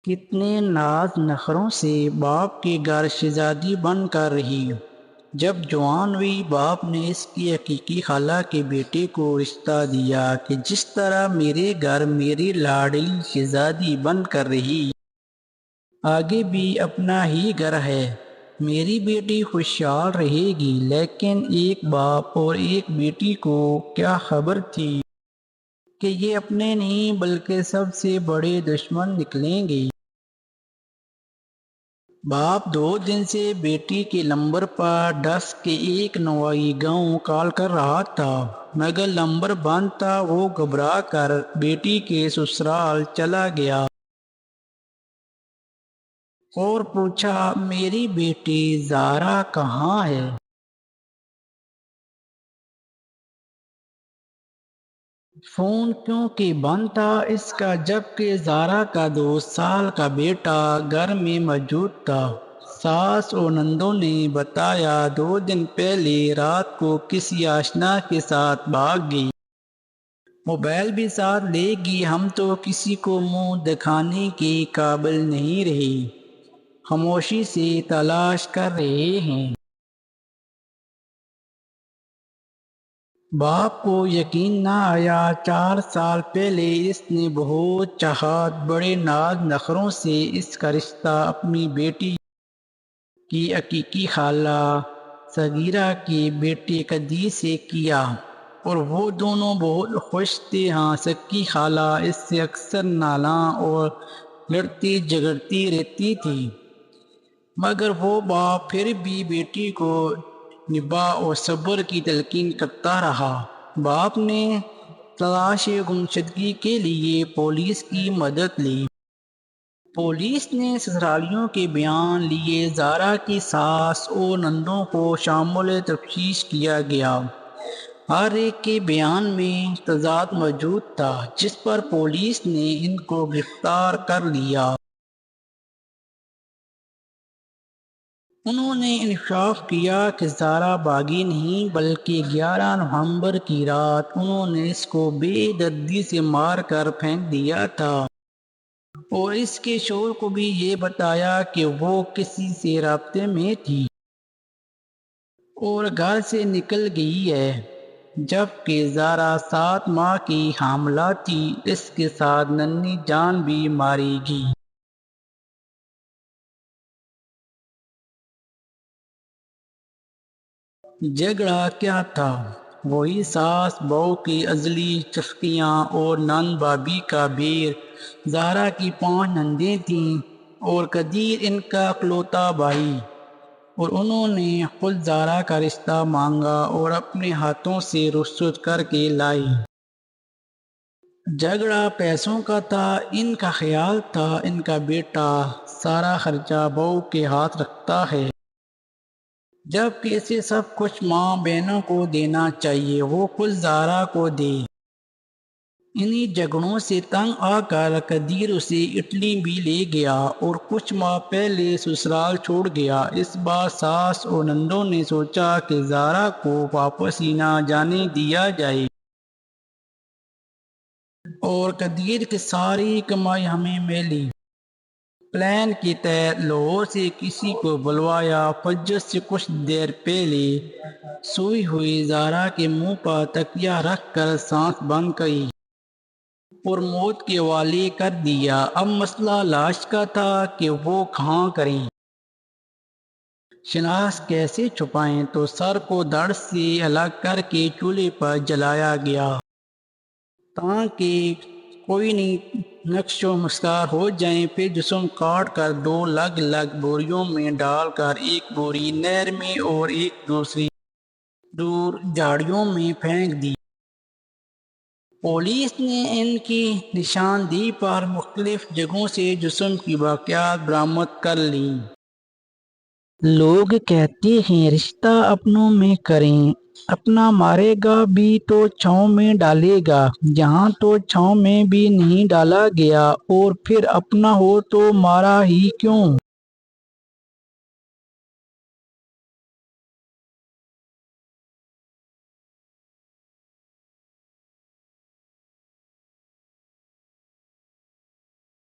کتنے ناز نخروں سے باپ کے گھر شہزادی بن کر رہی۔ جب جوان ہوئی باپ نے اس کی حقیقی خالہ کے بیٹے کو رشتہ دیا کہ جس طرح میرے گھر میری لاڈلی شہزادی بن کر رہی، آگے بھی اپنا ہی گھر ہے، میری بیٹی خوشحال رہے گی۔ لیکن ایک باپ اور ایک بیٹی کو کیا خبر تھی کہ یہ اپنے نہیں بلکہ سب سے بڑے دشمن نکلیں گے۔ باپ 2 دن سے بیٹی کے نمبر پر ڈس کے ایک نوائی گاؤں کال کر رہا تھا، مگر نمبر بند تھا۔ وہ گھبرا کر بیٹی کے سسرال چلا گیا اور پوچھا، میری بیٹی زہرا کہاں ہے؟ فون کیونکہ بند تھا اس کا، جبکہ زہرا کا 2 سال کا بیٹا گھر میں موجود تھا۔ ساس اور نندوں نے بتایا، 2 دن پہلے رات کو کسی آشنا کے ساتھ بھاگ گئی، موبائل بھی ساتھ لے گئی، ہم تو کسی کو منہ دکھانے کے قابل نہیں رہے، خاموشی سے تلاش کر رہے ہیں۔ باپ کو یقین نہ آیا، 4 سال پہلے اس نے بہت چاہت بڑے ناز نخروں سے اس کا رشتہ اپنی بیٹی کی حقیقی خالہ صغیرہ کے بیٹے قدیر سے کیا، اور وہ دونوں بہت خوش تھے۔ ہاں، سکی خالہ اس سے اکثر نالاں اور لڑتی جھگڑتی رہتی تھی، مگر وہ باپ پھر بھی بیٹی کو نباہ اور صبر کی تلقین کرتا رہا۔ باپ نے تلاش گمشدگی کے لیے پولیس کی مدد لی۔ پولیس نے سسرالیوں کے بیان لیے، زہرا کی ساس اور نندوں کو شامل تفتیش کیا گیا۔ ہر ایک کے بیان میں تضاد موجود تھا، جس پر پولیس نے ان کو گرفتار کر لیا۔ انہوں نے انکشاف کیا کہ زہرا بھاگی نہیں، بلکہ 11 نومبر کی رات انہوں نے اس کو بے دردی سے مار کر پھینک دیا تھا، اور اس کے شوہر کو بھی یہ بتایا کہ وہ کسی سے رابطے میں تھی اور گھر سے نکل گئی ہے۔ جبکہ زہرا 7 ماہ کی حاملہ تھی، اس کے ساتھ ننھی جان بھی ماری گئی۔ جھگڑا کیا تھا؟ وہی ساس بہو کی ازلی چسکیاں اور نند بھابھی کا بیر۔ زہرا کی 5 نندیں تھیں اور قدیر ان کا اکلوتا بھائی، اور انہوں نے خود زہرا کا رشتہ مانگا اور اپنے ہاتھوں سے رخصت کر کے لائی۔ جھگڑا پیسوں کا تھا۔ ان کا خیال تھا ان کا بیٹا سارا خرچہ بہو کے ہاتھ رکھتا ہے، جبکہ اسے سب کچھ ماں بہنوں کو دینا چاہیے، وہ خود زہرا کو دے۔ انہی جھگڑوں سے تنگ آ کر قدیر اسے اٹلی بھی لے گیا اور کچھ ماہ پہلے سسرال چھوڑ گیا۔ اس بار ساس اور نندوں نے سوچا کہ زہرا کو واپس ہی نہ جانے دیا جائے، اور قدیر کی ساری کمائی ہمیں ملی۔ پلان کے تحت لاہور سے کسی کو بلوایا۔ فجر سے کچھ دیر پہلے سوئی ہوئی زہرا کے منہ پر تکیہ رکھ کر سانس بند کی اور موت کے حوالے کر دیا۔ اب مسئلہ لاش کا تھا کہ وہ کہاں کریں، شناخت کیسے چھپائیں، تو سر کو دھڑ سے الگ کر کے چولہے پر جلایا گیا تاکہ کوئی نقش و مسخار ہو جائے۔ پھر جسم کاٹ کر 2 الگ الگ بوریوں میں ڈال کر ایک بوری نہر میں اور ایک دوسری دور جھاڑیوں میں پھینک دی۔ پولیس نے ان کی نشاندہی پر مختلف جگہوں سے جسم کی باقیات برآمد کر لیں۔ لوگ کہتے ہیں رشتہ اپنوں میں کریں، اپنا مارے گا بھی تو چھاؤں میں ڈالے گا، یہاں تو چھاؤں میں بھی نہیں ڈالا گیا، اور پھر اپنا ہو تو مارا ہی کیوں؟